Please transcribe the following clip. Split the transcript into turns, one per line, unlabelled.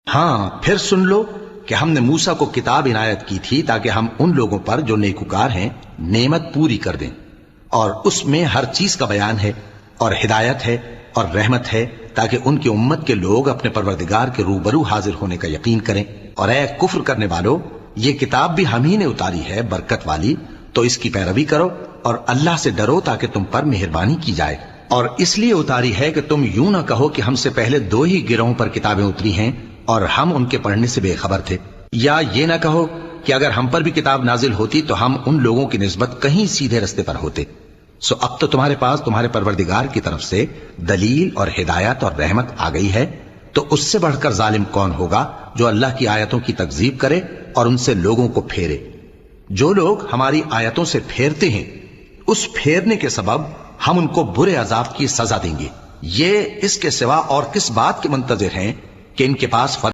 ہاں پھر سن لو کہ ہم نے موسیٰ کو کتاب عنایت کی تھی تاکہ ہم ان لوگوں پر جو نیکوکار ہیں نعمت پوری کر دیں، اور اس میں ہر چیز کا بیان ہے اور ہدایت ہے اور رحمت ہے، تاکہ ان کی امت کے لوگ اپنے پروردگار کے روبرو حاضر ہونے کا یقین کریں۔ اور اے کفر کرنے والو، یہ کتاب بھی ہم ہی نے اتاری ہے برکت والی، تو اس کی پیروی کرو اور اللہ سے ڈرو تاکہ تم پر مہربانی کی جائے۔ اور اس لیے اتاری ہے کہ تم یوں نہ کہو کہ ہم سے پہلے 2 ہی گروہوں پر کتابیں اتری ہیں اور ہم ان کے پڑھنے سے بے خبر تھے، یا یہ نہ کہو کہ اگر ہم پر بھی کتاب نازل ہوتی تو ہم ان لوگوں کی نسبت کہیں سیدھے رستے پر ہوتے۔ سو اب تو تمہارے پاس تمہارے پروردگار کی طرف سے دلیل اور ہدایت اور رحمت آ گئی ہے، تو اس سے بڑھ کر ظالم کون ہوگا جو اللہ کی آیتوں کی تکذیب کرے اور ان سے لوگوں کو پھیرے۔ جو لوگ ہماری آیتوں سے پھیرتے ہیں، اس پھیرنے کے سبب ہم ان کو برے عذاب کی سزا دیں گے۔ یہ اس کے سوا اور کس بات کے منتظر ہیں کہ ان کے پاس